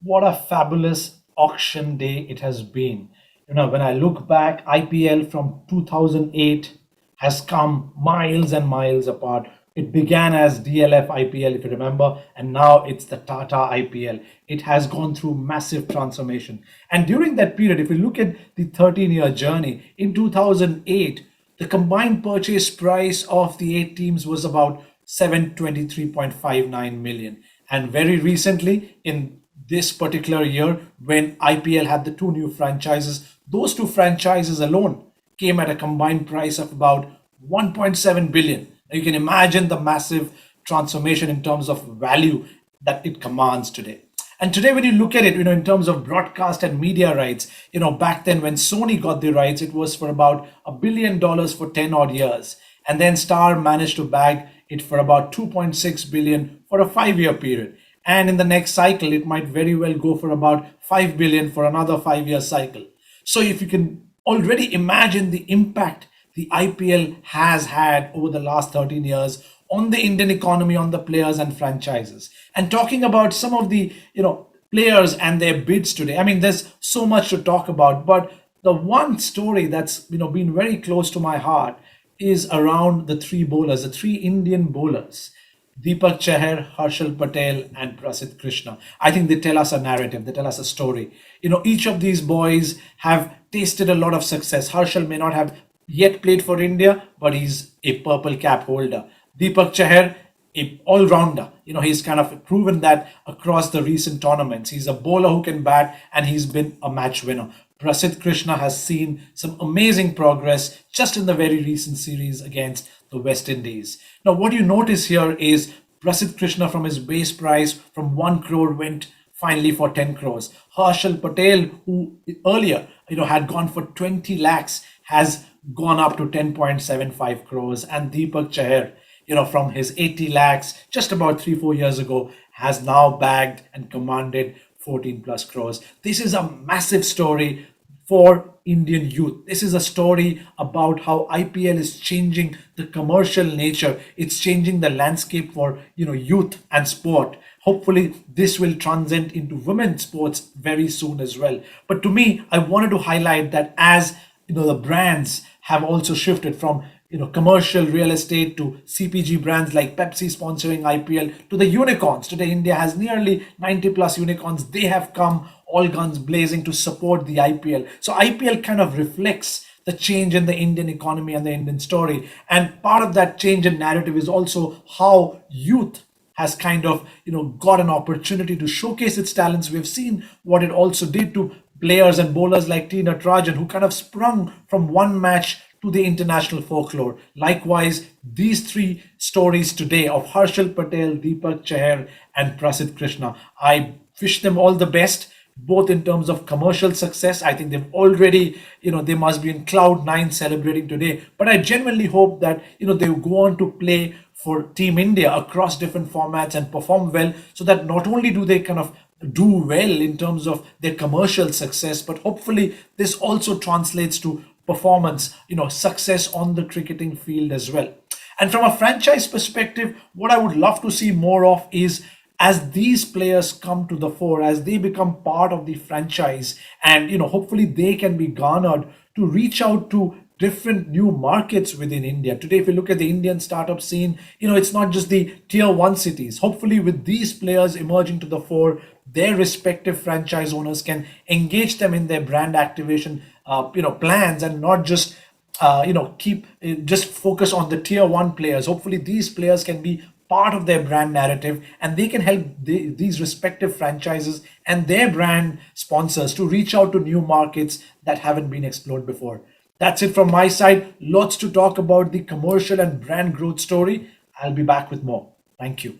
what a fabulous auction day it has been. When I look back, IPL from 2008 has come miles and miles apart. It began as DLF IPL, if you remember, and now it's the Tata IPL. It has gone through massive transformation. And during that period, if you look at the 13-year journey, in 2008, the combined purchase price of the eight teams was about 723.59 million. And very recently, in this particular year, when IPL had the two new franchises, those two franchises alone came at a combined price of about 1.7 billion. Now you can imagine the massive transformation in terms of value that it commands today. And today, when you look at it, in terms of broadcast and media rights, back then when Sony got the rights, it was for about $1 billion for 10 odd years. And then Star managed to bag it for about 2.6 billion for a 5-year period. And in the next cycle, it might very well go for about 5 billion for another 5-year cycle. So if you can already imagine the impact the IPL has had over the last 13 years on the Indian economy, on the players and franchises. And talking about some of the, players and their bids today. I mean, there's so much to talk about, but the one story that's, been very close to my heart is around the three bowlers, the three Indian bowlers. Deepak Chahar, Harshal Patel, and Prasidh Krishna. I think they tell us a narrative, they tell us a story. Each of these boys have tasted a lot of success. Harshal may not have yet played for India, but he's a purple cap holder. Deepak Chahar, a all-rounder. He's kind of proven that across the recent tournaments. He's a bowler who can bat, and he's been a match winner. Prasidh Krishna has seen some amazing progress just in the very recent series against the West Indies. Now, what you notice here is Prasidh Krishna, from his base price from 1 crore, went finally for 10 crores. Harshal Patel, who earlier had gone for 20 lakhs, has gone up to 10.75 crores. And Deepak Chahar, from his 80 lakhs just about 3-4 years ago, has now bagged and commanded 14 plus crores. This is a massive story for Indian youth. This is a story about how IPL is changing the commercial nature. It's changing the landscape for youth and sport. Hopefully, this will transcend into women's sports very soon as well. But to me, I wanted to highlight that as the brands have also shifted from commercial real estate to CPG brands like Pepsi sponsoring IPL to the unicorns. Today, India has nearly 90 plus unicorns. They have come all guns blazing to support the IPL. So IPL kind of reflects the change in the Indian economy and the Indian story. And part of that change in narrative is also how youth has kind of got an opportunity to showcase its talents. We've seen what it also did to players and bowlers like T. Natarajan, who kind of sprung from one match to the international folklore. Likewise, these three stories today of Harshal Patel, Deepak Chahar, and Prasidh Krishna, I wish them all the best, both in terms of commercial success. I think they've already, they must be in cloud nine celebrating today. But I genuinely hope that, they will go on to play for Team India across different formats and perform well, so that not only do they kind of do well in terms of their commercial success, but hopefully this also translates to performance, success on the cricketing field as well. And from a franchise perspective, what I would love to see more of is, as these players come to the fore, as they become part of the franchise, and hopefully they can be garnered to reach out to different new markets within India. Today, if you look at the Indian startup scene, it's not just the tier one cities. Hopefully, with these players emerging to the fore, their respective franchise owners can engage them in their brand activation, plans, and not just keep just focus on the tier one players. Hopefully, these players can be part of their brand narrative, and they can help these respective franchises and their brand sponsors to reach out to new markets that haven't been explored before. That's it from my side. Lots to talk about the commercial and brand growth story. I'll be back with more. Thank you.